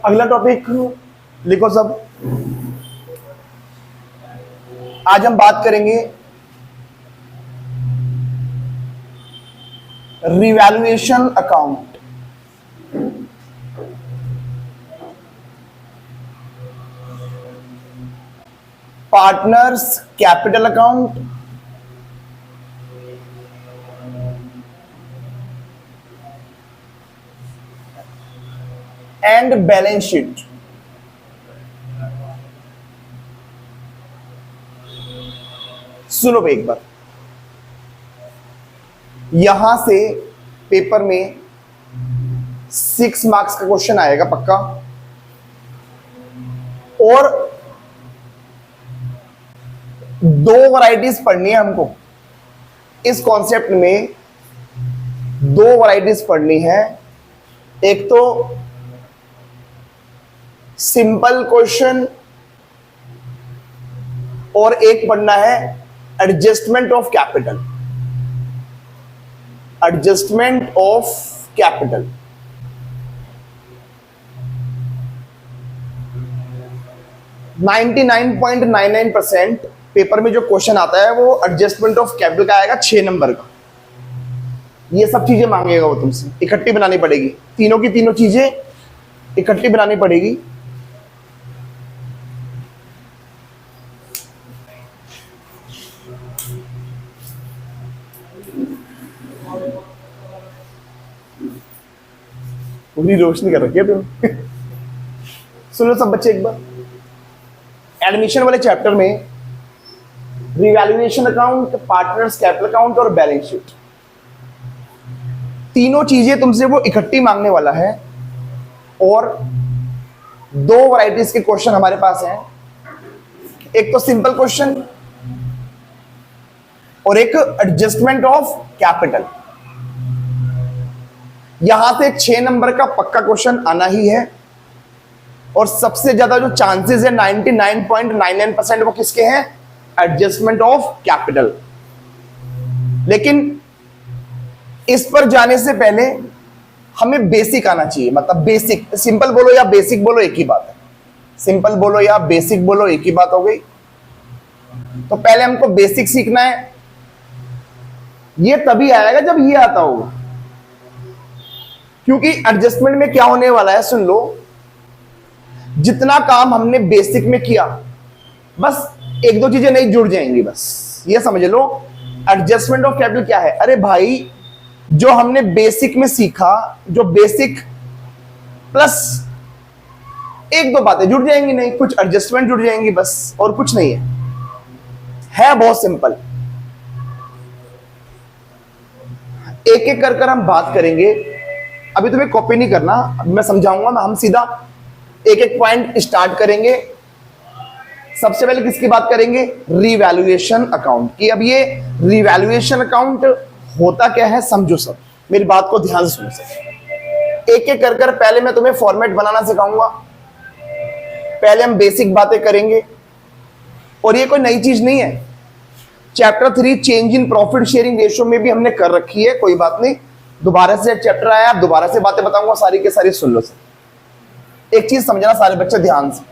अगला टॉपिक लिखो सब। आज हम बात करेंगे revaluation account. Partners capital account, and balance sheet. सुनो एक बार, यहां से पेपर में 6 मार्क्स का क्वेश्चन आएगा पक्का, और 2 वैरायटीज पढ़नी है हमको। इस कॉन्सेप्ट में 2 वैरायटीज पढ़नी है। एक तो सिंपल क्वेश्चन और एक पढ़ना है adjustment of capital. Adjustment of capital 99.99% paper में जो क्वेश्चन आता है वो एडजस्टमेंट ऑफ कैपिटल का आएगा, 6 नंबर का। ये सब चीजें मांगेगा वो तुमसे, इकट्ठी बनानी पड़ेगी। तीनों की तीनों चीजें इकट्ठी बनानी पड़ेगी। पूरी रोशनी कर रखी है तुम। सुनो सब बच्चे एक बार, एडमिशन वाले चैप्टर में revaluation account, partners capital account और बैलेंस शीट, तीनों चीजें तुमसे वो इकट्ठी मांगने वाला है। और 2 वैरायटीज के क्वेश्चन हमारे पास हैं, एक तो सिंपल क्वेश्चन और एक एडजस्टमेंट ऑफ कैपिटल। यहां से 6 नंबर का पक्का क्वेश्चन आना ही है, और सबसे ज्यादा जो चांसेस है 99.99% वो किसके हैं? Adjustment of capital. लेकिन इस पर जाने से पहले हमें बेसिक आना चाहिए। मतलब बेसिक, सिंपल बोलो या बेसिक बोलो एक ही बात है। सिंपल बोलो या बेसिक बोलो एक ही बात हो गई। तो पहले हमको बेसिक सीखना है। ये तभी आएगा जब ये आता होगा, क्योंकि एडजस्टमेंट में क्या होने वाला है सुन लो। जितना काम हमने बेसिक में किया, बस 1-2 चीजें नहीं जुड़ जाएंगी। बस ये समझ लो एडजस्टमेंट ऑफ कैपिटल क्या है। अरे भाई, जो हमने बेसिक में सीखा, जो बेसिक प्लस 1-2 बातें जुड़ जाएंगी, नहीं कुछ एडजस्टमेंट जुड़ जाएंगी, बस और कुछ नहीं है बहुत सिंपल। एक एक कर हम बात करेंगे। अभी तुम्हें कॉपी नहीं करना, अभी मैं समझाऊंगा। हम सीधा एक एक पॉइंट स्टार्ट करेंगे। सबसे पहले किसकी बात करेंगे? रिवैल्यूएशन अकाउंट की। अब ये रिवैल्यूएशन अकाउंट होता क्या है समझो सब, मेरी बात को ध्यान से सुनो सब। एक एक कर पहले मैं तुम्हें फॉर्मेट बनाना सिखाऊंगा। पहले हम बेसिक बातें करेंगे, और ये कोई नई चीज नहीं है। Chapter 3 change in profit sharing ratio में भी हमने कर रखी है, कोई बात नहीं। दोबारा से चैप्टर आया, अब दोबारा से बातें बताऊंगा, सारी के सारी सुन लो सब। एक चीज समझना सारे बच्चे ध्यान से,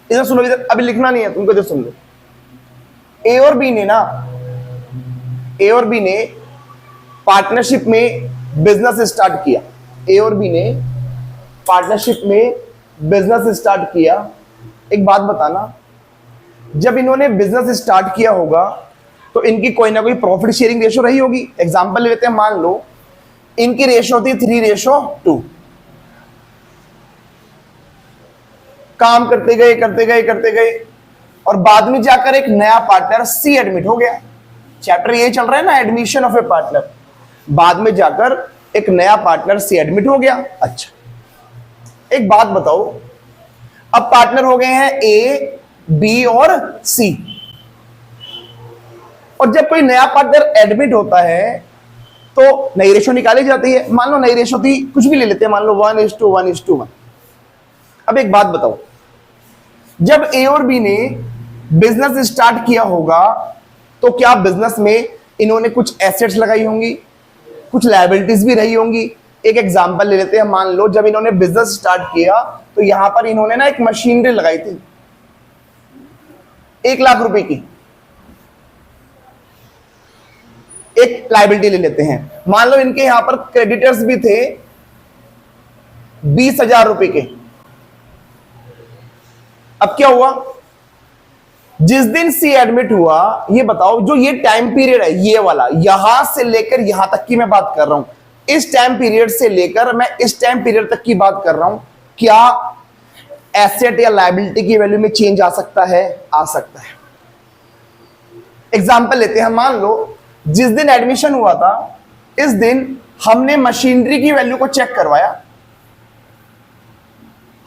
इधर सुनो, इधर अभी लिखना नहीं है तुमको, इधर सुन लो। ए और बी ने पार्टनरशिप में बिजनेस स्टार्ट किया। ए और बी ने पार्टनरशिप में बिजनेस स्टार्ट किया। एक बात बताना, जब इन्होंने बिजनेस स्टार्ट किया होगा तो इनकी कोई ना कोई प्रॉफिट शेयरिंग रेशो रही होगी। एग्जांपल लेते हैं, मान लो इनकी रेशो थी 3:2। काम करते गए और बाद में जाकर एक नया पार्टनर सी एडमिट हो गया। चैप्टर ये चल रहा है ना, एडमिशन ऑफ ए पार्टनर। बाद में जाकर एक नया पार्टनर सी एडमिट हो गया। अच्छा, एक बात बताओ, अब पार्टनर हो गए हैं ए, बी और सी, और जब कोई नया पार्टनर एडमिट होता है तो नई रेशो निकाली जाती है। मान लो नई रेशो थी, कुछ भी ले लेते हैं, मान लो 1:1:1। अब एक बात बताओ, जब ए और बी ने बिजनेस स्टार्ट किया होगा तो क्या बिजनेस में इन्होंने कुछ एसेट्स लगाई होंगी, कुछ लायबिलिटीज भी रही होंगी, एक एग्जांपल ले लेते हैं। मान लो जब इन्होंने बिजनेस स्टार्ट किया तो यहां पर इन्होंने ना एक मशीनरी लगाई थी 1 लाख रुपए की। एक लायबिलिटी ले लेते हैं, मान लो इनके यहां पर क्रेडिटर्स भी थे 20,000 रुपए के। अब क्या हुआ, जिस दिन सी एडमिट हुआ, ये बताओ जो ये टाइम पीरियड है ये वाला, यहां से लेकर यहां तक की मैं बात कर रहा हूं, इस टाइम पीरियड से लेकर मैं इस टाइम पीरियड तक की बात कर रहा हूं, क्या एसेट या लायबिलिटी की वैल्यू में चेंज आ सकता है? आ सकता है। एग्जांपल लेते हैं, मान लो जिस दिन एडमिशन हुआ था इस दिन हमने मशीनरी की वैल्यू को चेक करवाया,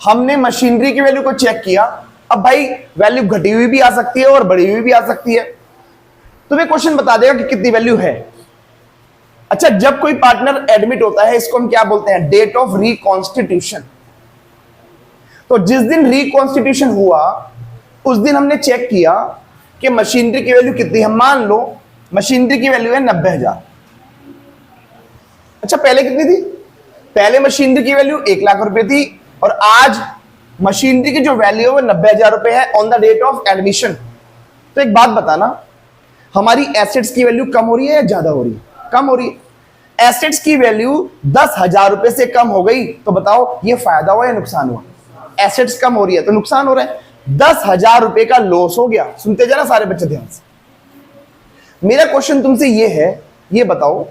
हमने मशीनरी की वैल्यू को चेक किया। अब भाई वैल्यू घटी हुई भी आ सकती है और बढ़ी हुई भी आ सकती है, तुम्हें क्वेश्चन बता देगा कि कितनी वैल्यू है। अच्छा, जब कोई पार्टनर एडमिट होता है इसको हम क्या बोलते हैं? Date of reconstitution. तो जिस दिन रिकॉन्स्टिट्यूशन हुआ उस दिन हमने चेक किया कि मशीनरी की वैल्यू कितनी है। मान लो मशीनरी की वैल्यू है 90,000। अच्छा, पहले कितनी थी? पहले मशीनरी की वैल्यू 1 लाख रुपए थी और आज मशीनरी की जो वैल्यू है वो 90,000 रुपए है on the date of admission. तो एक बात बताना, हमारी एसेट्स की वैल्यू कम हो रही है या ज्यादा हो रही है? कम हो रही है। एसेट्स की वैल्यू 10,000 रुपए से कम हो गई तो बताओ ये फायदा हुआ या नुकसान हुआ? एसेट्स कम हो रही है तो नुकसान हो रहा है। 10,000 रुपए का लॉस हो गया। सुनते जाना सारे बच्चे ध्यान से। मेरा क्वेश्चन तुमसे ये है, ये बताओ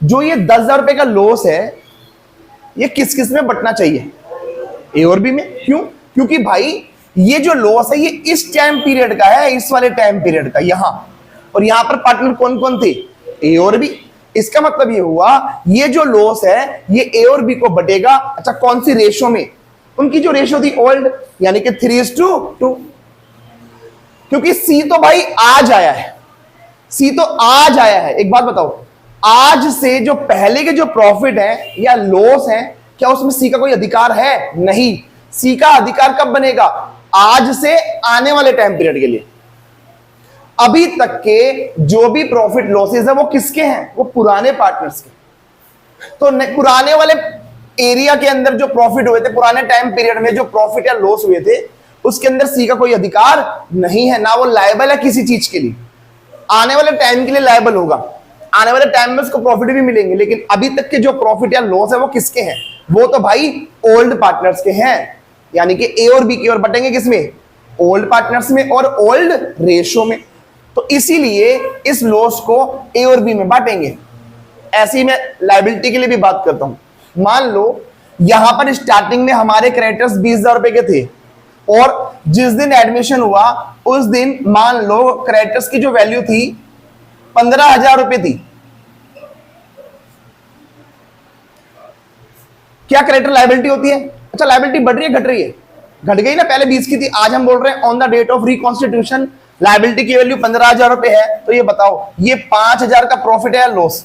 जो ये 10,000 रुपए का लॉस है ये किस किस में बंटना चाहिए? ए और बी में। क्यों? क्योंकि भाई ये जो लॉस है ये इस टाइम पीरियड का है, इस वाले टाइम पीरियड का यहां, और यहां पर पार्टनर कौन कौन थे? ए और बी। इसका मतलब ये हुआ ये जो लॉस है ये ए और बी को बटेगा। अच्छा, कौन सी रेशो में? उनकी जो रेशो थी ओल्ड, यानी कि 3:2। क्योंकि सी तो भाई आज आया है, सी तो आज आया है। एक बात बताओ, आज से जो पहले के जो प्रॉफिट है या लॉस है, क्या उसमें सी का कोई अधिकार है? नहीं। सी का अधिकार कब बनेगा? आज से आने वाले टाइम पीरियड के लिए। अभी तक के जो भी प्रॉफिट लॉसेस है वो किसके हैं? वो पुराने पार्टनर्स के। तो पुराने वाले एरिया के अंदर जो प्रॉफिट हुए थे, पुराने टाइम पीरियड में जो प्रॉफिट या लॉस हुए थे, उसके अंदर सी का कोई अधिकार नहीं है, ना वो लायबल है किसी चीज के लिए। आने वाले टाइम के लिए लायबल होगा, आने वाले टाइम में उसको प्रॉफिट भी मिलेंगे, लेकिन अभी तक के जो प्रॉफिट या लॉस है वो किसके हैं? वो तो भाई ओल्ड पार्टनर्स के हैं। यानी कि ए और बी की ओर बटेंगे किसमें? ओल्ड पार्टनर्स में और ओल्ड रेशो में। तो इसीलिए इस लॉस को ए और बी में बांटेंगे। ऐसे ही मैं लायबिलिटी के लिए भी बात करता हूं। मान लो यहां पर स्टार्टिंग में हमारे क्रेडिटर्स 20,000 रुपए के थे और जिस दिन एडमिशन हुआ उस दिन मान लो क्रेडिटर्स की जो वैल्यू थी 15,000 रुपए थी। क्या क्रेडिटर लायबिलिटी होती है? अच्छा, लायबिलिटी बढ़ रही है घट रही है? घट गई ना, पहले 20 की थी, आज हम बोल रहे हैं on the date of reconstitution liability की वैल्यू 15,000 रुपए है। तो ये बताओ ये 5,000 का प्रॉफिट है या लॉस?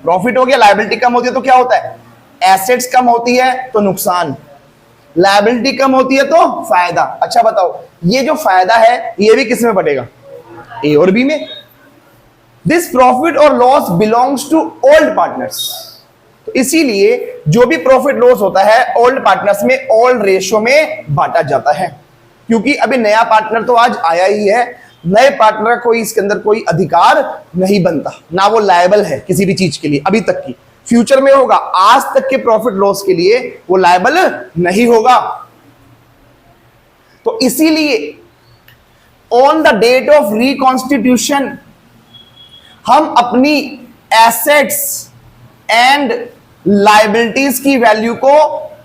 प्रॉफिट हो गया। लायबिलिटी कम होती है तो क्या होता है? एसेट्स कम होती है तो नुकसान, लायबिलिटी कम होती है तो फायदा। अच्छा बताओ ये जो फायदा है ये भी किस में बटेगा? ए और बी में। दिस प्रॉफिट और loss belongs to old partners. तो इसीलिए जो भी प्रॉफिट लॉस होता है ओल्ड पार्टनर्स में ओल्ड रेशो में बांटा जाता है। क्योंकि अभी नया पार्टनर तो आज आया ही है, नए पार्टनर का कोई इसके अंदर कोई अधिकार नहीं बनता, ना वो लायबल है किसी भी चीज के लिए अभी तक की। फ्यूचर में होगा, आज तक के प्रॉफिट लॉस के लिए वो लायबल नहीं होगा। तो इसीलिए on the date of reconstitution हम अपनी एसेट्स एंड लायबिलिटीज की वैल्यू को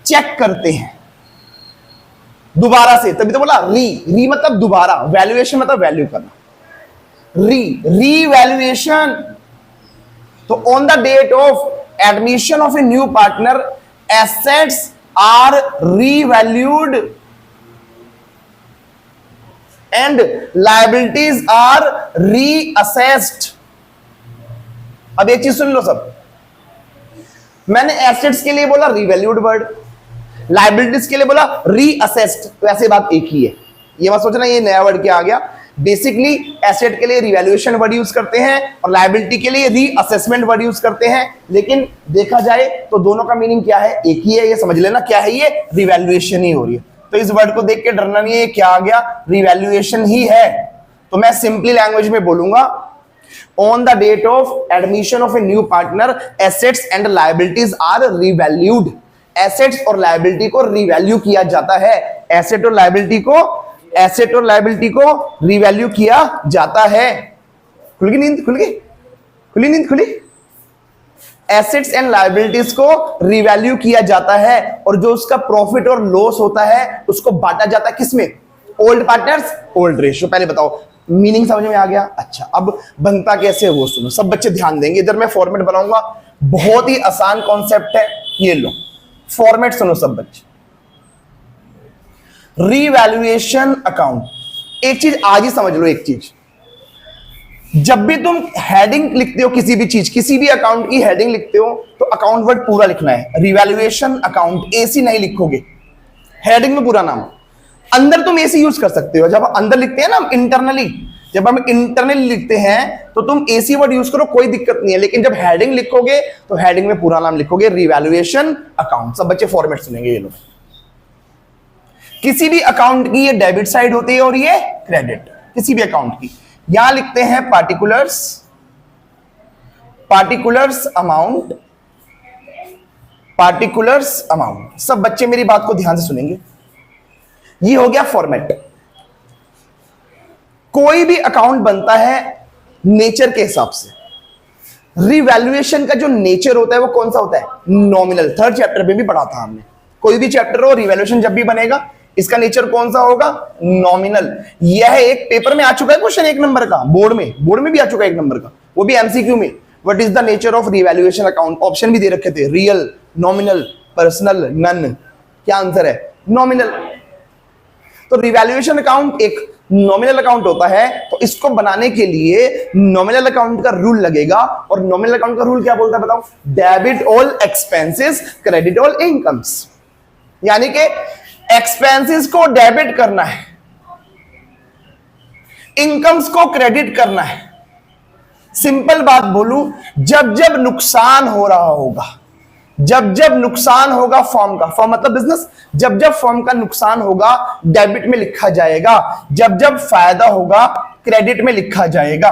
चेक करते हैं दोबारा से। तभी तो बोला री मतलब दोबारा, वैल्यूएशन मतलब वैल्यू करना। रीवैल्यूएशन। तो on the date of admission of a new partner assets are revalued and liabilities are reassessed. अब एक चीज सुन लो सब, मैंने एसेट्स के लिए बोला रीवैल्यूड वर्ड, लायबिलिटीज के लिए बोला रीअसेस्ड, तो ऐसे बात एक ही है। ये मत सोचना ये नया वर्ड क्या आ गया। बेसिकली एसेट के लिए रिवैल्यूएशन वर्ड यूज करते हैं और लायबिलिटी के लिए रीअसेसमेंट वर्ड यूज करते हैं, लेकिन देखा जाए तो दोनों का मीनिंग क्या है, एक ही है। ये समझ लेना क्या है, ये रिवैल्यूएशन ही हो रही है। तो इस वर्ड को देख के डरना नहीं है, क्या आ गया, रिवैल्यूएशन ही है। तो मैं सिंपली लैंग्वेज में बोलूंगा, on the date of admission of a new partner assets and liabilities are revalued. Assets और लायबिलिटी को रिवैल्यू किया जाता है, एसेट और लायबिलिटी को रिवैल्यू किया जाता है। खुल गई नींद, खुली नींद खुली। एसेट्स एंड लायबिलिटीज को रिवैल्यू किया जाता है और जो उसका प्रॉफिट और लॉस होता है उसको बांटा जाता है किसमें, ओल्ड पार्टनर्स ओल्ड रेशियो। पहले बताओ मीनिंग समझ में आ गया? अच्छा, अब बनता कैसे वो सुनो, सब बच्चे ध्यान देंगे। इधर मैं फॉर्मेट बनाऊंगा, बहुत ही आसान कॉन्सेप्ट है, ये लो फॉर्मेट सुनो सब बच्चे। रिवैल्यूएशन अकाउंट, एक चीज आज ही समझ लो, एक चीज, जब भी तुम हेडिंग लिखते हो किसी भी चीज, किसी भी अकाउंट की हेडिंग लिखते हो तो अकाउंट वर्ड पूरा लिखना है। रिवैल्यूएशन अकाउंट एसी नहीं लिखोगे, हेडिंग में पूरा नाम। अंदर तुम एसी यूज कर सकते हो, जब अंदर लिखते हैं ना इंटरनली, जब हम इंटरनली लिखते हैं तो तुम एसी वर्ड यूज करो, कोई दिक्कत नहीं है, लेकिन जब हेडिंग लिखोगे तो हेडिंग में पूरा नाम लिखोगे, रिवैल्यूएशन अकाउंट। सब बच्चे फॉर्मेट सुनेंगे ये लोग। किसी भी अकाउंट की ये डेबिट साइड होती है और ये क्रेडिट, किसी भी अकाउंट की। यहां लिखते हैं पार्टिकुलर्स अमाउंट। सब बच्चे मेरी बात को ध्यान से सुनेंगे, ये हो गया फॉर्मेट। कोई भी अकाउंट बनता है नेचर के हिसाब से। रिवैल्यूएशन का जो नेचर होता है वो कौन सा होता है, नॉमिनल। थर्ड चैप्टर में भी पढ़ा था हमने, कोई भी चैप्टर हो रिवैल्यूएशन जब भी बनेगा इसका नेचर कौन सा होगा, नॉमिनल। यह एक पेपर में आ चुका है क्वेश्चन 1 नंबर का, बोर्ड में भी आ चुका है 1 नंबर का, वो भी एमसीक्यू में। What is the nature of revaluation account, option भी दे रखे थे, रियल, नॉमिनल, पर्सनल, नन। क्या आंसर है, नॉमिनल। तो रिवैल्यूएशन अकाउंट एक नॉमिनल अकाउंट होता है, तो इसको बनाने के लिए नॉमिनल अकाउंट का रूल लगेगा। और नॉमिनल अकाउंट का रूल क्या बोलता है बताओ, debit all expenses credit all incomes. यानी कि एक्सपेंसेस को डेबिट करना है, इनकम्स को क्रेडिट करना है। सिंपल बात बोलूं, जब जब नुकसान हो रहा होगा, जब जब नुकसान होगा फर्म का, फर्म मतलब बिजनेस, जब जब फर्म का नुकसान होगा डेबिट में लिखा जाएगा, जब जब फायदा होगा क्रेडिट में लिखा जाएगा।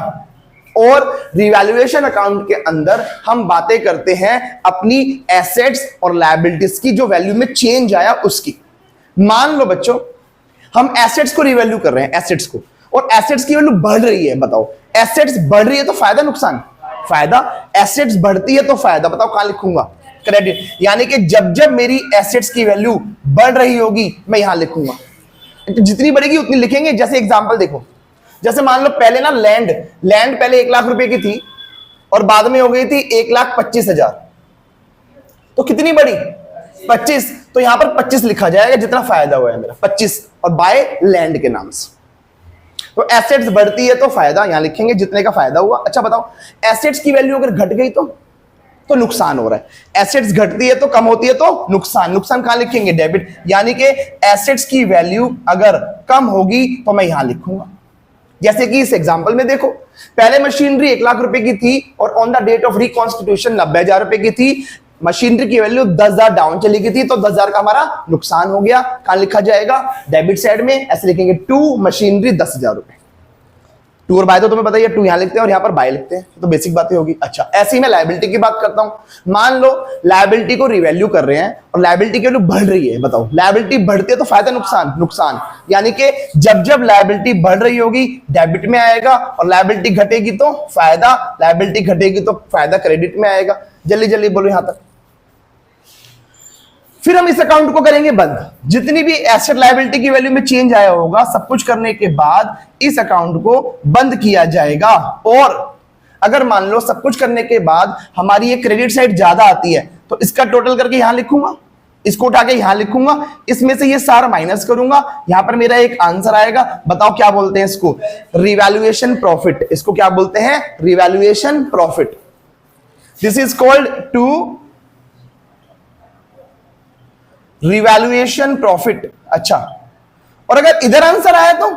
और रिवैल्यूएशन अकाउंट के अंदर हम बातें करते हैं अपनी एसेट्स और लायबिलिटीज की, जो वैल्यू में चेंज आया उसकी। मान लो बच्चों हम एसेट्स को रिवैल्यू कर रहे हैं, एसेट्स को, और एसेट्स की वैल्यू बढ़ रही है। बताओ एसेट्स बढ़ रही है तो फायदा नुकसान, फायदा। एसेट्स बढ़ती है तो फायदा, बताओ कहां लिखूंगा, क्रेडिट। यानी कि जब जब मेरी एसेट्स की वैल्यू बढ़ रही होगी मैं यहां लिखूंगा, तो जितनी बढ़ेगी उतनी लिखेंगे। जैसे एग्जांपल देखो, जैसे मान लो पहले ना लैंड पहले 1 लाख रुपए की थी और बाद में हो गई थी 1,25,000, तो कितनी बढ़ी, 25। तो यहां पर 25 लिखा जाएगा जितना फायदा हुआ है मेरा, 25, और बाय लैंड के नाम से। तो एसेट्स बढ़ती है तो फायदा यहां लिखेंगे जितने का फायदा हुआ। अच्छा बताओ एसेट्स की वैल्यू अगर घट गई तो नुकसान हो रहा है। एसेट्स घटती है तो कम होती है तो नुकसान कहां लिखेंगे, डेबिट। यानी कि एसेट्स की वैल्यू अगर कम होगी तो मैं यहां लिखूंगा। जैसे कि इस एग्जांपल में देखो, पहले मशीनरी 1 लाख रुपए की थी और on the date of reconstitution 90,000 रुपए की थी। मशीनरी की वैल्यू 10,000 डाउन चली गई थी तो 10,000 का हमारा नुकसान हो गया। कहां लिखा जाएगा, डेबिट साइड में ऐसे लिखेंगे, टू मशीनरी 10,000 रुपए। टू और बाय तो तुम्हें पता ही है, टू यहां लिखते हैं और यहां पर बाय लिखते हैं, तो बेसिक बातें होगी। अच्छा ऐसे ही मैं लायबिलिटी की बात करता हूं। मान लो लायबिलिटी को रिवैल्यू कर रहे हैं और लायबिलिटी की वैल्यू बढ़ रही है। बताओ लायबिलिटी बढ़ती है तो फायदा नुकसान। यानी कि जब जब लायबिलिटी बढ़ रही होगी डेबिट में आएगा और लायबिलिटी घटेगी तो फायदा, लायबिलिटी घटेगी तो फायदा क्रेडिट में आएगा। जल्दी जल्दी बोलो यहां तक। फिर हम इस अकाउंट को करेंगे बंद। जितनी भी एसेट लायबिलिटी की वैल्यू में चेंज आया होगा सब कुछ करने के बाद इस अकाउंट को बंद किया जाएगा। और अगर मान लो सब कुछ करने के बाद हमारी ये क्रेडिट साइड ज्यादा आती है तो इसका टोटल करके यहां लिखूंगा, इसको उठा के यहां लिखूंगा, इसमें से ये सारा माइनस करूंगा, यहां पर मेरा एक आंसर आएगा। बताओ क्या बोलते हैं इसको, रिवैल्यूएशन प्रॉफिट। इसको क्या बोलते हैं, revaluation profit. This is called to revaluation profit. अच्छा, और अगर इधर आंसर आया तो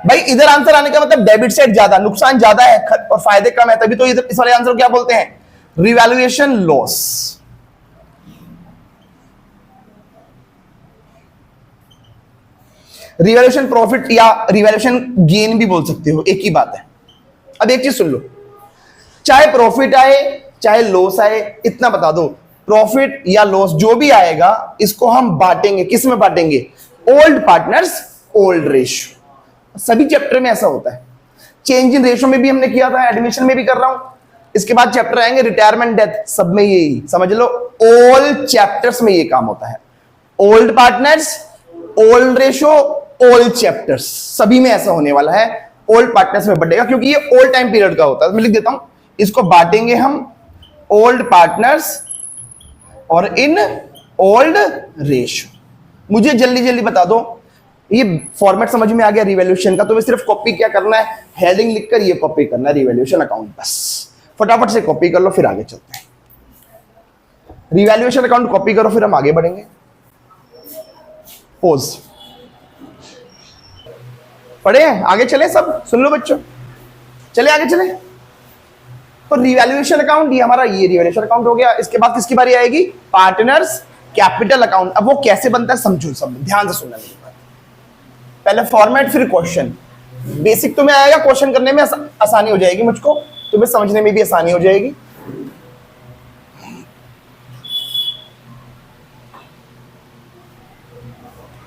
भाई इधर आंसर आने का मतलब डेबिट साइड ज्यादा, नुकसान ज्यादा है और फायदे कम है, तभी तो इधर इस वाले आंसर को क्या बोलते हैं, रिवैल्यूएशन लॉस। रिवैल्यूएशन प्रॉफिट या रिवैल्यूएशन गेन भी बोल सकते हो, एक ही बात है। अब एक चीज सुन लो, चाहे प्रॉफिट आए चाहे लॉस आए, इतना बता दो, प्रॉफिट या लॉस जो भी आएगा इसको हम बांटेंगे, किस में बांटेंगे, ओल्ड पार्टनर्स ओल्ड रेशियो। सभी चैप्टर में ऐसा होता है, चेंज इन रेशियो में भी हमने किया था, एडमिशन में भी कर रहा हूं, इसके बाद चैप्टर आएंगे रिटायरमेंट डेथ, सब में यही समझ लो, ऑल चैप्टर्स में ये काम होता है, old partners old ratio old chapters, सभी में ऐसा होने वाला है, ओल्ड पार्टनर्स में बढ़ेगा क्योंकि ये ओल्ड टाइम पीरियड का होता है। मैं लिख देता हूं, इसको बांटेंगे हम ओल्ड पार्टनर्स और इन ओल्ड रेशियो। मुझे जल्दी जल्दी बता दो, ये फॉर्मेट समझ में आ गया रिवैल्यूएशन का, तो मैं सिर्फ कॉपी क्या करना है, हेडिंग लिखकर ये कॉपी करना है, रिवैल्यूएशन अकाउंट, बस फटाफट से कॉपी कर लो, फिर आगे चलते हैं। रिवैल्यूएशन अकाउंट कॉपी करो, फिर हम आगे बढ़ेंगे। पोज पढ़े, आगे चले, सब सुन लो बच्चों, चले आगे चले। तो रिवैल्यूएशन अकाउंट ये हमारा, ये रिवैल्यूएशन अकाउंट हो गया। इसके बाद किसकी बारी आएगी, पार्टनर्स कैपिटल अकाउंट। अब वो कैसे बनता है समझो, सब ध्यान से सुनना मेरी बात, पहले फॉर्मेट फिर क्वेश्चन। बेसिक तुम्हें आएगा, क्वेश्चन करने में आसानी हो जाएगी, मुझको तुम्हें समझने में भी आसानी हो जाएगी।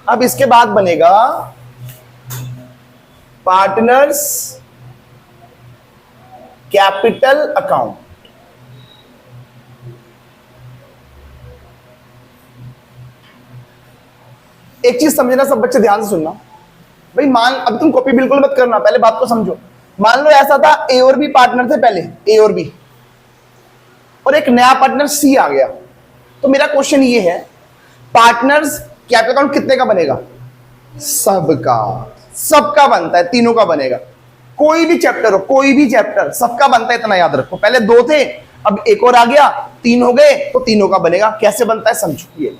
अब इसके बाद बनेगा पार्टनर्स कैपिटल अकाउंट। एक चीज समझना सब बच्चे, ध्यान से सुनना भाई, मान, अब तुम कॉपी बिल्कुल मत करना, पहले बात को समझो। मान लो ऐसा था, ए और बी पार्टनर थे पहले, ए और बी, और एक नया पार्टनर सी आ गया, तो मेरा क्वेश्चन ये है, पार्टनर्स कैपिटल अकाउंट कितने का बनेगा, सबका, सबका बनता है, तीनों का बनेगा। कोई भी चैप्टर हो, कोई भी चैप्टर, सबका बनता है, इतना याद रखो। पहले दो थे, अब एक और आ गया, तीन हो गए, तो तीनों का बनेगा। कैसे बनता है समझो, ये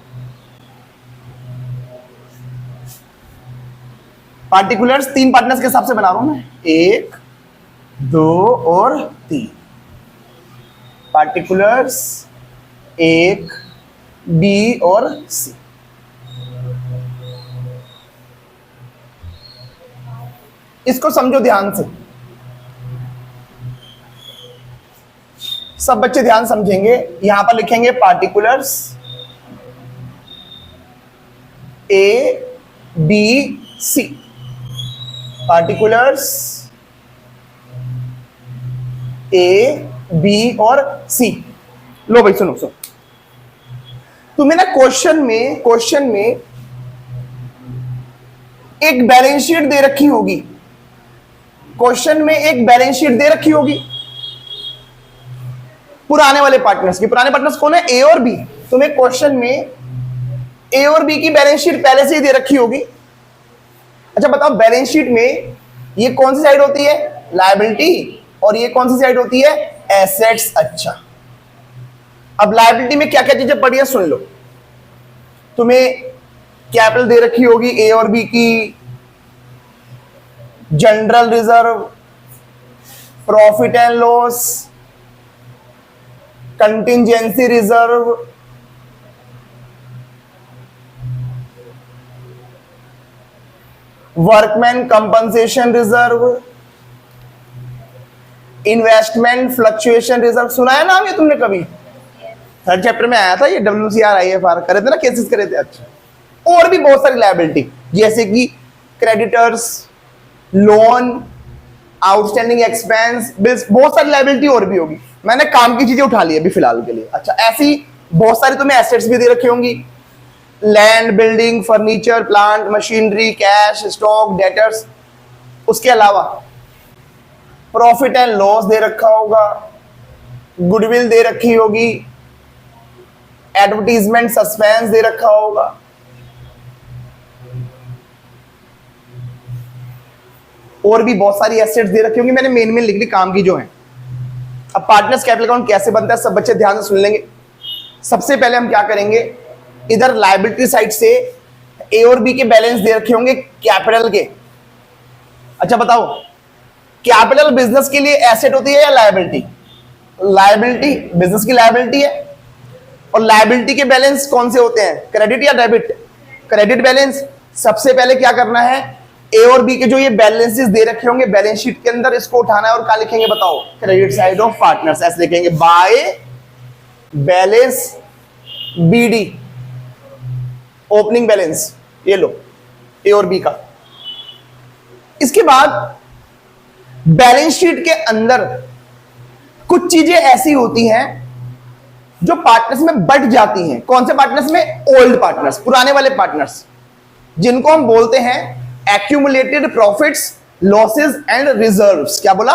पार्टिकुलर्स तीन पार्टनर्स के हिसाब से बना रहा हूं मैं, एक, दो और तीन। पार्टिकुलर्स एक, बी और सी। इसको समझो ध्यान से, सब बच्चे ध्यान समझेंगे। यहां पर लिखेंगे particulars A B C, particulars A B और सी। लो भाई सुनो सुनो, तुम्हें ना क्वेश्चन में एक बैलेंस शीट दे रखी होगी, क्वेश्चन में एक बैलेंस शीट दे रखी होगी पुराने वाले पार्टनर्स की। पुराने पार्टनर्स कौन है, ए और बी। तुम्हें क्वेश्चन में ए और बी की बैलेंस शीट पहले से ही दे रखी होगी। अच्छा बताओ, बैलेंस शीट में ये कौन सी साइड होती है, लायबिलिटी, और ये कौन सी साइड होती है, एसेट्स। अच्छा, अब लायबिलिटी में क्या क्या चीजें पड़ी है सुन लो। तुम्हें कैपिटल दे रखी होगी ए और बी की, general reserve, profit and loss, contingency reserve, workman compensation reserve, investment fluctuation reserve. सुना है नाम ये तुमने कभी, थर्ड चैप्टर में आया था ये, WCR IFR करे थे ना, केसेस करे थे। अच्छा, और भी बहुत सारी लायबिलिटी, जैसे कि creditors, loan, outstanding expense, bills, बहुत सारी लायबिलिटी और भी होगी। मैंने काम की चीजें उठा ली अभी फिलहाल के लिए। अच्छा, ऐसी बहुत सारी तुम्हें एसेट्स भी दे रखी होंगी, land, building, furniture, plant, machinery, cash, stock, debtors. उसके अलावा प्रॉफिट एंड लॉस दे रखा होगा, गुडविल दे रखी होगी, एडवर्टीजमेंट सस्पेंस दे रखा होगा, और भी बहुत सारी एसेट्स दे रखी होंगी। मैंने मेन लिख ली काम की जो है। अब पार्टनर्स कैपिटल अकाउंट कैसे बनता है सब बच्चे ध्यान से सुन लेंगे। सबसे पहले हम क्या करेंगे, इधर लायबिलिटी साइड से ए और बी के बैलेंस दे रखे होंगे कैपिटल के, अच्छा बताओ, कैपिटल बिजनेस के लिए एसेट होती है या लायबिलिटी? लायबिलिटी, बिजनेस की लायबिलिटी है। और लायबिलिटी के बैलेंस कौन से होते हैं, क्रेडिट या डेबिट? Credit balance. सबसे पहले क्या करना है, ए और बी के जो ये बैलेंसेस दे रखे होंगे बैलेंस शीट के अंदर, इसको उठाना है और क्या लिखेंगे बताओ, क्रेडिट साइड ऑफ पार्टनर्स ऐसे लिखेंगे, by balance BD, opening balance, ये लो ए और बी का। इसके बाद बैलेंस शीट के अंदर कुछ चीजें ऐसी होती हैं जो पार्टनर्स में बढ़ जाती हैं। कौन से पार्टनर्स में? ओल्ड पार्टनर्स, पुराने वाले पार्टनर्स, जिनको हम बोलते हैं accumulated profits, losses and reserves. क्या बोला?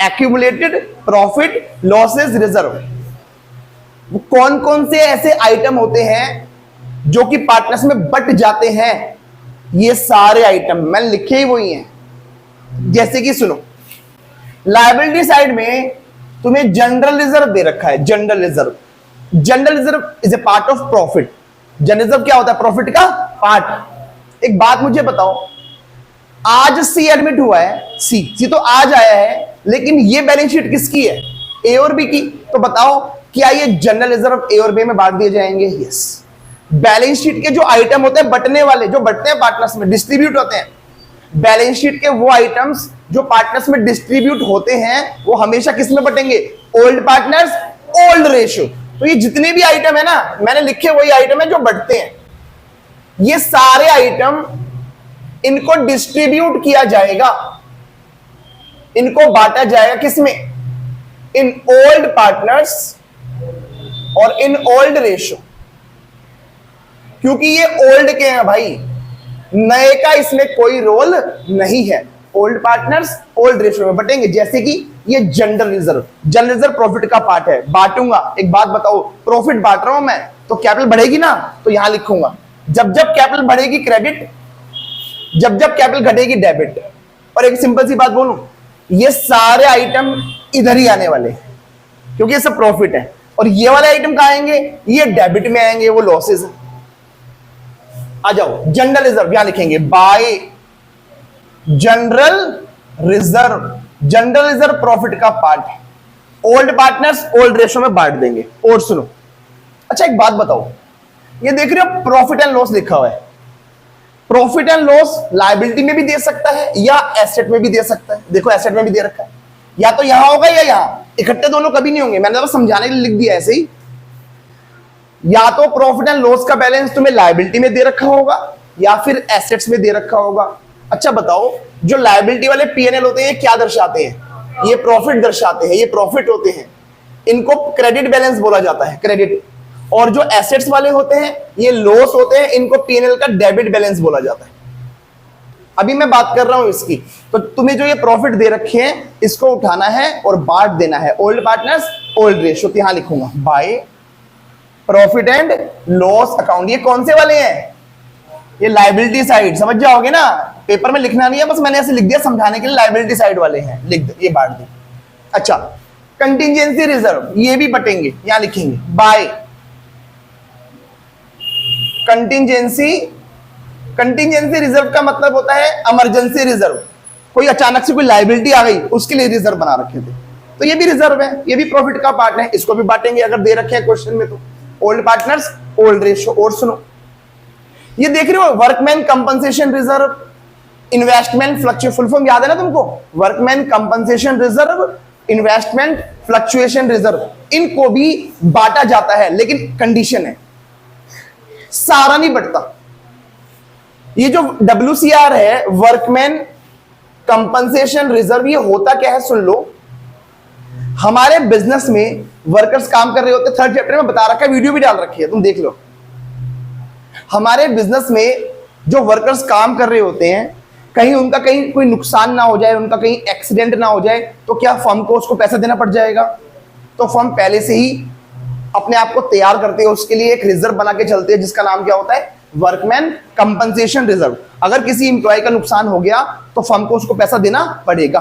Accumulated profit, losses, reserve. कौन कौन से ऐसे आइटम होते हैं जो कि पार्टनर्स में बट जाते हैं? ये सारे आइटम मैंने लिखे ही वही हैं। जैसे कि सुनो, लायबिलिटी साइड में तुम्हें जनरल रिजर्व दे रखा है। General reserve, general reserve is a part of profit. General reserve क्या होता है? प्रॉफिट का पार्ट। एक बात मुझे बताओ, आज सी एडमिट हुआ है, सी तो आज आया है, लेकिन ये बैलेंस शीट किसकी है? ए और बी की। तो बताओ क्या ये जनरल रिजर्व ए और बी में बांट दिए जाएंगे? यस। बैलेंस शीट के जो आइटम होते हैं बटने वाले, जो बटते हैं पार्टनर्स में, डिस्ट्रीब्यूट होते हैं, बैलेंस शीट के वो आइटम्स जो पार्टनर्स में डिस्ट्रीब्यूट होते हैं वो हमेशा किस में बटेंगे? Old partners, old ratio. तो ये जितने भी आइटम है ना, मैंने लिखे वही आइटम है जो बढ़ते हैं। ये सारे आइटम, इनको डिस्ट्रीब्यूट किया जाएगा, इनको बांटा जाएगा किसमें? इन ओल्ड पार्टनर्स और इन ओल्ड रेशियो। क्योंकि ये ओल्ड के हैं भाई, नए का इसमें कोई रोल नहीं है। ओल्ड पार्टनर्स ओल्ड रेशियो में बटेंगे। जैसे कि ये general reserve, general reserve profit का पार्ट है, बांटूंगा। एक बात बताओ, प्रॉफिट बांट रहा हूं मैं, तो कैपिटल बढ़ेगी ना, तो यहां लिखूंगा जब जब कैपिटल बढ़ेगी क्रेडिट, जब जब कैपिटल घटेगी डेबिट। और एक सिंपल सी बात बोलूं, ये सारे आइटम इधर ही आने वाले, क्योंकि ये सब प्रॉफिट है। और ये वाले आइटम कहां आएंगे? ये डेबिट में आएंगे, वो लॉसेस है। आ जाओ, जनरल रिजर्व यहां लिखेंगे, bye general reserve. General reserve profit का पार्ट है, ओल्ड पार्टनर्स ओल्ड रेशियो में बांट देंगे। और सुनो, अच्छा एक बात बताओ, ये देख रहे हो प्रॉफिट एंड लॉस लिखा हुआ है। प्रॉफिट एंड लॉस लायबिलिटी में भी दे सकता है या एसेट में भी दे सकता है। देखो एसेट में भी दे रखा है, या तो यहां होगा या यहां, इकट्ठे दोनों कभी नहीं होंगे। मैंने तो समझाने के लिए लिख दिया ऐसे ही। या तो प्रॉफिट एंड लॉस का बैलेंस तुम्हें लायबिलिटी में दे रखा होगा या फिर एसेट्स में दे रखा होगा। अच्छा बताओ, जो लायबिलिटी वाले पीएनएल होते हैं क्या दर्शाते हैं? ये प्रॉफिट दर्शाते हैं, ये प्रॉफिट होते हैं, इनको क्रेडिट बैलेंस बोला जाता है, क्रेडिट। और जो एसेट्स वाले होते हैं ये लॉस होते हैं, इनको पीएनएल का डेबिट बैलेंस बोला जाता है। अभी मैं बात कर रहा हूं इसकी। तो तुम्हें जो ये प्रॉफिट दे रखे हैं इसको उठाना है और बांट देना है, ओल्ड पार्टनर्स ओल्ड रेशियो। तो यहां लिखूंगा by profit and loss account. ये कौन से वाले हैं? ये लायबिलिटी साइड, समझ जाओगे ना, पेपर में लिखना नहीं है, बस मैंने ऐसे लिख दिया समझाने के लिए, लायबिलिटी साइड वाले हैं, लिख दे, ये बांट दे। अच्छा, कंटिजेंसी रिजर्व, ये भी बटेंगे, यहां लिखेंगे बाय कंटिजेंसी। कंटिजेंसी रिजर्व का मतलब होता है इमरजेंसी रिजर्व। कोई अचानक से कोई लायबिलिटी आ गई, उसके लिए रिजर्व बना रखे थे, तो ये भी रिजर्व है, ये भी प्रॉफिट का पार्ट है, इसको भी बांटेंगे अगर दे रखे हैं क्वेश्चन में तो। Old partners old ratio. और सुनो, ये देख रहे हो workman compensation reserve, investment fluctuation, full form याद है ना तुमको? Workman compensation reserve, investment fluctuation reserve, इनको भी बांटा जाता है, लेकिन कंडीशन है सारा नहीं बढ़ता। ये जो WCR है, वर्कमैन कंपनसेशन रिजर्व, ये होता क्या है सुन लो। हमारे बिजनेस में वर्कर्स काम कर रहे होते, थर्ड चैप्टर में बता रखा है, वीडियो भी डाल रखी है, तुम देख लो। हमारे बिजनेस में जो वर्कर्स काम कर रहे होते हैं, कहीं उनका कहीं कोई नुकसान ना हो जाए, उनका कहीं एक्सीडेंट ना हो जाए, तो क्या फर्म को उसको पैसा देना पड़ जाएगा? तो फर्म पहले से ही अपने आप को तैयार करते हैं, उसके लिए एक रिजर्व बना के चलते हैं, जिसका नाम क्या होता है? Workman compensation reserve. अगर किसी इंप्लॉय का नुकसान हो गया तो फर्म को उसको पैसा देना पड़ेगा।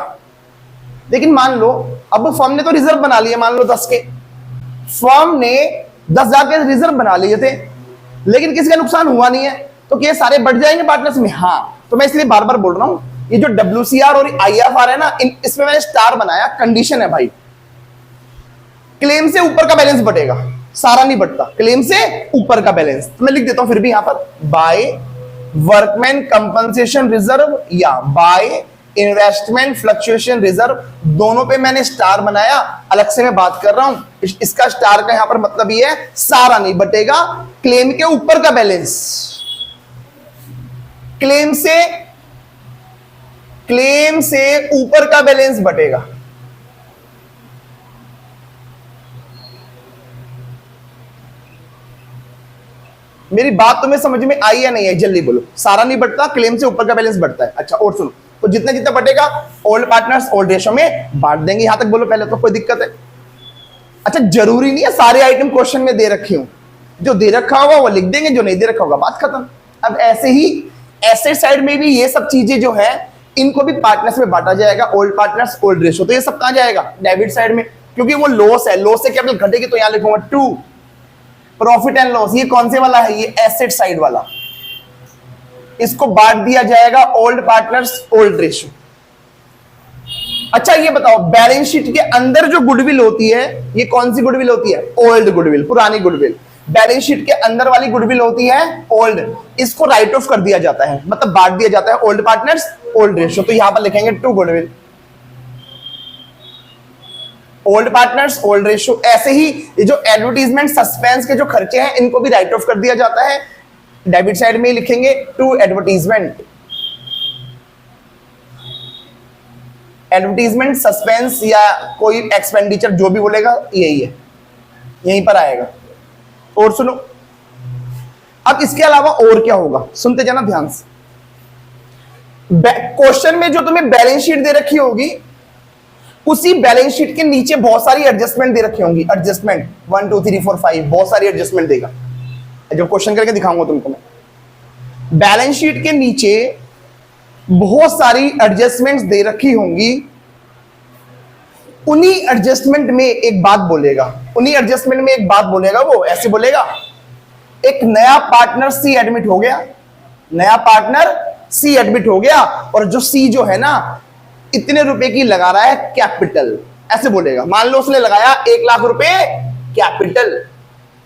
लेकिन मान लो अब फर्म ने तो रिजर्व बना लिए, मान लो 10 के, फर्म ने 10,000 के रिजर्व बना लिए थे, लेकिन किसी का नुकसान हुआ नहीं है, तो क्या सारे बढ़ जाएंगे पार्टनर्स में? हाँ। तो मैं इसलिए बार बार बोल रहा हूं, ये जो WCR और IFR है ना, इसमें मैंने स्टार बनाया, कंडीशन है भाई, क्लेम से ऊपर का बैलेंस बटेगा, सारा नहीं बटता, क्लेम से ऊपर का बैलेंस। तो मैं लिख देता हूं फिर भी यहां पर, बाय वर्कमैन कंपनसेशन रिजर्व या बाय इन्वेस्टमेंट फ्लक्चुएशन रिजर्व, दोनों पे मैंने स्टार बनाया, अलग से मैं बात कर रहा हूं। इसका स्टार का यहां पर मतलब ये है सारा नहीं बटेगा, क्लेम के ऊपर का बैलेंस, क्लेम से ऊपर का बैलेंस बटेगा। मेरी बात तुम्हें समझ में आई या नहीं है, जल्दी बोलो। सारा नहीं बढ़ता, क्लेम से ऊपर का बैलेंस बढ़ता है। अच्छा और सुनो, तो जितना जितना बढ़ेगा ओल्ड पार्टनर्स ओल्ड रेशो में बांट देंगे, यहां तक बोलो पहले, तो कोई दिक्कत है? अच्छा जरूरी नहीं है सारे आइटम क्वेश्चन में दे रखी हूं, जो दे रखा होगा वो लिख देंगे, जो नहीं दे रखा होगा बात खत्म। अब ऐसे ही एसेट साइड में भी ये सब चीजें जो है इनको भी पार्टनर्स में बांटा जाएगा, ओल्ड पार्टनर्स ओल्ड रेशो। तो ये सब कहां जाएगा? डेबिट साइड में, क्योंकि वो लॉस है, लॉस से कैपिटल घटेगी तो यहां लिखूंगा 2। प्रॉफिट एंड लॉस ये कौन से वाला है? ये एसेट साइड वाला, इसको बांट दिया जाएगा ओल्ड पार्टनर्स ओल्ड रेशो। अच्छा ये बताओ, बैलेंस शीट के अंदर जो गुडविल होती है ये कौन सी गुडविल होती है? ओल्ड गुडविल, पुरानी गुडविल। बैलेंस शीट के अंदर वाली गुडविल होती है ओल्ड, इसको राइट ऑफ कर दिया जाता है, मतलब बांट दिया जाता है ओल्ड पार्टनर्स ओल्ड रेशो। तो यहां पर लिखेंगे 2 goodwill, old partners old ratio. ऐसे ही ये जो एडवर्टीजमेंट सस्पेंस के जो खर्चे हैं इनको भी राइट ऑफ कर दिया जाता है, डेबिट साइड में लिखेंगे 2 एडवर्टीजमेंट, एडवर्टीजमेंट सस्पेंस या कोई एक्सपेंडिचर जो भी बोलेगा यही है, यहीं पर आएगा। और सुनो, अब इसके अलावा और क्या होगा, सुनते जाना ध्यान से। क्वेश्चन में जो तुम्हें बैलेंस शीट दे रखी होगी उसी बैलेंस शीट के नीचे बहुत सारी एडजस्टमेंट दे रखी होंगी, एडजस्टमेंट 1 2 3 4 5 बहुत सारी एडजस्टमेंट देगा, जब क्वेश्चन करके दिखाऊंगा तुमको मैं। बैलेंस शीट के नीचे बहुत सारी एडजस्टमेंट्स दे रखी होंगी, उन्हीं एडजस्टमेंट में एक बात बोलेगा, उन्हीं एडजस्टमेंट में एक बात बोलेगा, वो ऐसे बोलेगा, एक नया पार्टनर सी एडमिट हो गया, नया पार्टनर सी एडमिट हो गया, और जो सी जो है ना इतने रुपए की लगा रहा है कैपिटल, ऐसे बोलेगा। मान लो उसने लगाया 1 लाख रुपए कैपिटल।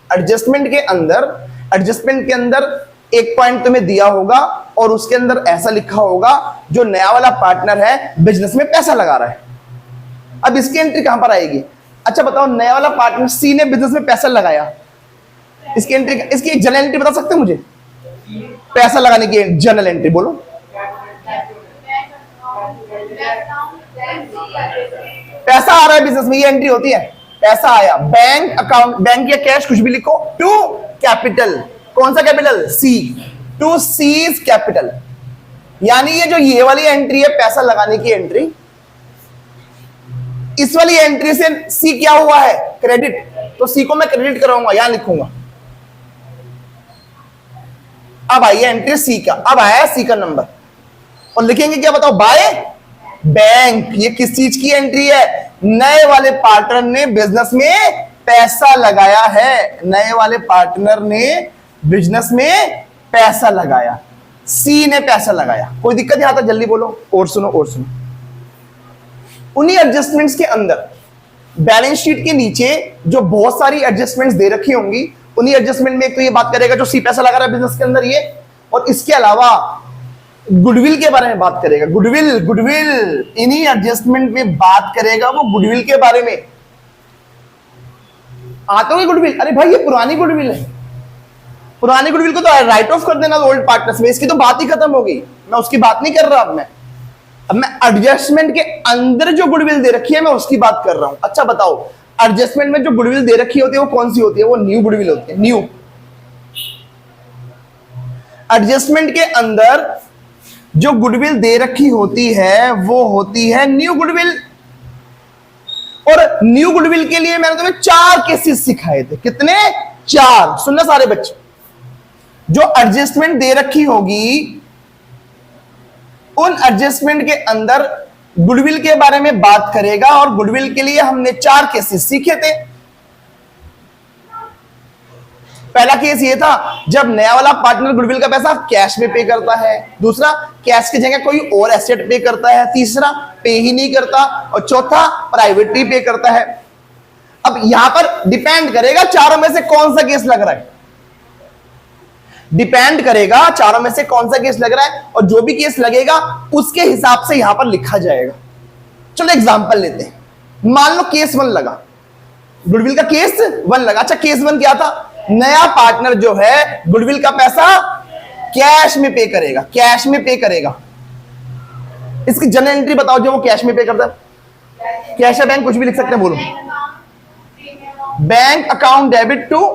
एडजस्टमेंट के अंदर एक पॉइंट तुम्हें दिया होगा और उसके अंदर ऐसा लिखा होगा, जो नया वाला पार्टनर है बिजनेस में पैसा लगा रहा है। अब इसकी एंट्री कहां पर आएगी? अच्छा बताओ, नया वाला पार्टनर सी ने बिजनेस में पैसा लगाया, इसकी एंट्री, इसकी एक जनरल एंट्री बता सकते हैं मुझे? पैसा लगाने की जनरल एंट्री बोलो। पैसा आ रहा है बिजनेस में, ये एंट्री होती है, पैसा आया, बैंक अकाउंट, बैंक या कैश कुछ भी लिखो, टू कैपिटल, कौन सा capital? C, to C's capital. यानी ये जो ये वाली एंट्री है पैसा लगाने की एंट्री, इस वाली एंट्री से सी क्या हुआ है? क्रेडिट, तो सी को मैं क्रेडिट कराऊंगा, यहां लिखूंगा। अब आई एंट्री सी का, अब आया सी का नंबर, और लिखेंगे क्या बताओ? By bank. ये किस चीज की एंट्री है? नए वाले पार्टनर ने बिजनेस में पैसा लगाया है, नए वाले पार्टनर ने बिजनेस में पैसा लगाया, सी ने पैसा लगाया। कोई दिक्कत यहां तक? जल्दी बोलो। और सुनो, और सुनो, उन्हीं एडजस्टमेंट्स के अंदर बैलेंस शीट के नीचे जो बहुत सारी एडजस्टमेंट्स दे रखी होंगी, उन्हीं एडजस्टमेंट में एक तो ये बात करेगा जो सी पैसा लगा रहा है बिजनेस के अंदर ये, और इसके अलावा गुडविल के बारे में बात करेगा। गुडविल इन्हीं एडजस्टमेंट में बात करेगा वो गुडविल के बारे में। आते होंगे गुडविल, अरे भाई ये पुरानी गुडविल है, पुरानी गुडविल को तो राइट ऑफ कर देना ओल्ड पार्टनर्स में, इसकी तो बात ही खत्म हो गई, मैं उसकी बात नहीं कर रहा। अब मैं एडजस्टमेंट के अंदर जो गुडविल दे रखी है मैं उसकी बात कर रहा हूं। अच्छा बताओ, एडजस्टमेंट में जो गुडविल दे रखी होती है वो कौन सी होती है? वो न्यू गुडविल होती है, न्यू। एडजस्टमेंट के अंदर जो गुडविल दे रखी होती है वो होती है न्यू गुडविल। और न्यू गुडविल के लिए मैंने तुम्हें 4 केसेस सिखाए थे। कितने? 4। सुनना सारे बच्चे, जो एडजस्टमेंट दे रखी होगी उन एडजस्टमेंट के अंदर गुडविल के बारे में बात करेगा, और गुडविल के लिए हमने 4 केसेस सीखे थे। पहला केस ये था जब नया वाला पार्टनर गुडविल का पैसा कैश में पे करता है, दूसरा कैश की जगह कोई और एसेट पे करता है, तीसरा पे ही नहीं करता, और चौथा प्राइवेटली पे करता है। अब यहां पर डिपेंड करेगा चारों में से कौन सा केस लग रहा है, डिपेंड करेगा चारों में से कौन सा केस लग रहा है, और जो भी केस लगेगा उसके हिसाब से यहां पर लिखा जाएगा। चलो एग्जांपल लेते हैं, मान लो केस 1 लगा, गुडविल का केस 1 लगा। अच्छा केस 1 क्या था, नया पार्टनर जो है गुडविल का पैसा कैश में पे करेगा, कैश में पे करेगा। इसकी जनरल एंट्री बताओ जो वो कैश में पे करता है, कैश या बैंक, कुछ भी लिख सकते हैं, बोलो। Bank account debit to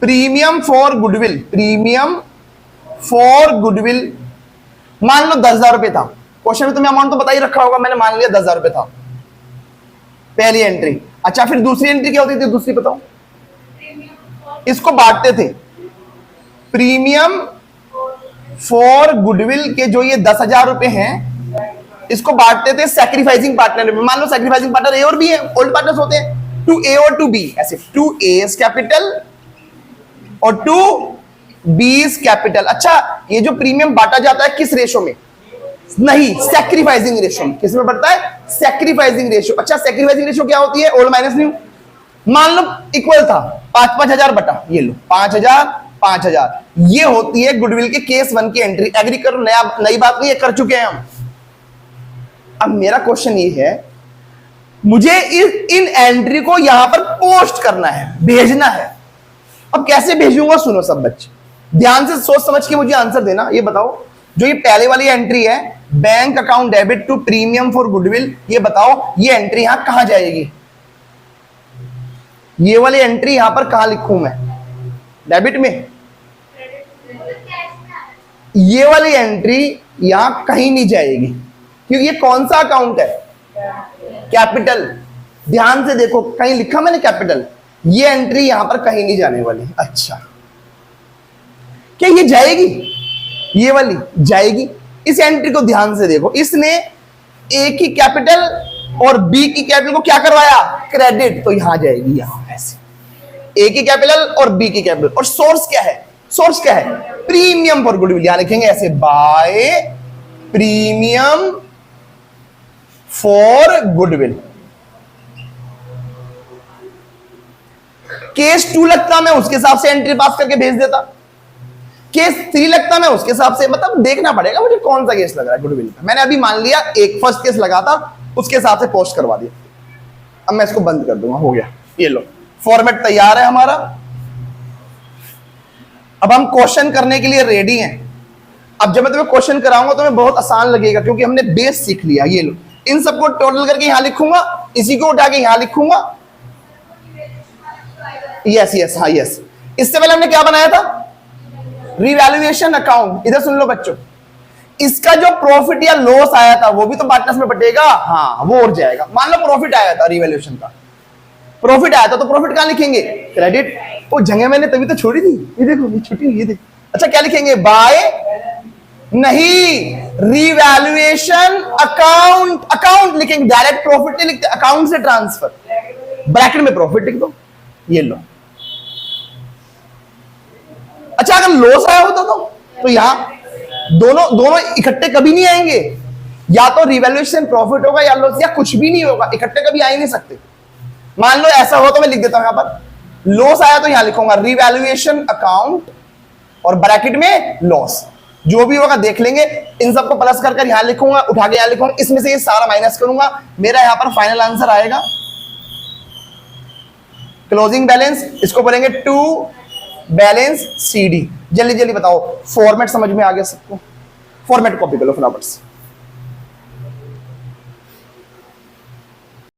premium for goodwill, premium for goodwill. मान लो 10,000 रुपए था, क्वेश्चन में तुम्हें अमाउंट तो बता ही रखा होगा, मैंने मान लिया 10,000 रुपए था, पहली एंट्री। अच्छा फिर दूसरी एंट्री क्या होती थी, दूसरी बताओ। इसको बांटते थे, प्रीमियम फॉर गुडविल के जो ये 10,000 रुपए हैं इसको बांटते थे सैक्रिफाइसिंग पार्टनर में। मान लो सैक्रिफाइसिंग पार्टनर ए और बी है, ओल्ड पार्टनर्स होते हैं, टू ए और टू बी, ऐसे टू ए कैपिटल और टू बी कैपिटल। अच्छा ये जो प्रीमियम बांटा जाता है किस रेशो में, नहीं सैक्रिफाइसिंग रेशो में। किस में बढ़ता है, सैक्रिफाइसिंग रेशो। अच्छा सैक्रिफाइसिंग रेशो क्या होती है, ओल्ड माइनस न्यू। मान लो इक्वल था 5-5 हजार बटा, ये लो 5,000 ये होती है गुडविल के केस 1 की एंट्री। एग्री करो, नई बात नहीं है, कर चुके हैं हम। अब मेरा क्वेश्चन ये है, मुझे इन एंट्री को यहां पर पोस्ट करना है, भेजना है। अब कैसे भेजूंगा, सुनो सब बच्चे ध्यान से सोच समझ के मुझे आंसर देना। ये बताओ जो ये पहले वाली एंट्री है, bank account debit to premium for goodwill, ये बताओ ये एंट्री यहां कहां जाएगी, ये वाली एंट्री यहां पर कहां लिखूं मैं, डेबिट में। ये वाली एंट्री यहां कहीं नहीं जाएगी क्योंकि ये कौन सा अकाउंट है, कैपिटल। ध्यान से देखो कहीं लिखा मैंने कैपिटल, ये एंट्री यहां पर कहीं नहीं जाने वाली। अच्छा क्या ये जाएगी, ये वाली जाएगी। इस एंट्री को ध्यान से देखो, इसने ए की कैपिटल और बी की कैपिटल को क्या करवाया, क्रेडिट, तो यहां जाएगी, यहां ऐसे ए की कैपिटल और बी की कैपिटल। और सोर्स क्या है, सोर्स क्या है, प्रीमियम फॉर गुडविल, यहां लिखेंगे ऐसे by premium for goodwill. Case 2 लगता मैं उसके हिसाब से एंट्री पास करके भेज देता, केस 3 लगता मैं उसके हिसाब से, मतलब देखना पड़ेगा मुझे कौन सा केस लग रहा है गुडविल का। मैंने अभी मान लिया एक फर्स्ट केस लगा था, उसके हिसाब से पोस्ट करवा दिया। अब मैं इसको बंद कर दूंगा, हो गया, ये लो फॉर्मेट तैयार है हमारा। अब हम क्वेश्चन करने के लिए रेडी हैं। अब जब मैं तुम्हें क्वेश्चन कराऊंगा तो तुम्हें बहुत आसान लगेगा क्योंकि हमने बेस सीख लिया। ये लो इन सबको टोटल करके यहां लिखूंगा, इसी को उठा के यहां लिखूंगा। यस यस, हाँ यस। इससे पहले हमने क्या बनाया था, रिवैल्यूएशन अकाउंट। इधर सुन लो बच्चों, इसका जो प्रॉफिट या लॉस आया था वो भी तो पार्टनर्स में बटेगा, हाँ वो और जाएगा। मान लो प्रॉफिट आया था, रिवैल्यूएशन का प्रॉफिट आया था तो प्रॉफिट कहां लिखेंगे, क्रेडिट। वो जगह मैंने तभी तो छोड़ी थी, ये देखो ये छुट्टी, ये देखो। अच्छा क्या लिखेंगे, बाय नहीं, रिवैल्यूएशन अकाउंट, अकाउंट लिखेंगे, डायरेक्ट प्रॉफिट नहीं लिखते, अकाउंट से ट्रांसफर, ब्रैकेट में प्रॉफिट लिख दो, ये लो। अच्छा अगर लॉस आया होता तो यहां दोनों इकट्ठे कभी नहीं आएंगे, या तो रिवैल्यूएशन प्रॉफिट होगा या लॉस, या कुछ भी नहीं होगा, इकट्ठे कभी आ ही नहीं सकते। मान लो ऐसा हो तो मैं लिख देता हूं यहां पर, लॉस आया तो यहां लिखूंगा रिवैल्यूएशन अकाउंट और ब्रैकेट में लॉस, जो भी होगा देख लेंगे। इन सबको प्लस कर यहां लिखूंगा, उठा के यहां लिखूंगा, इसमें से ये सारा माइनस करूंगा, मेरा यहां पर फाइनल आंसर आएगा क्लोजिंग बैलेंस, इसको बोलेंगे टू बैलेंस CD। जल्दी जल्दी बताओ, फॉर्मेट समझ में आ गया सबको, फॉर्मेट कॉपी कर लो फटाफट से।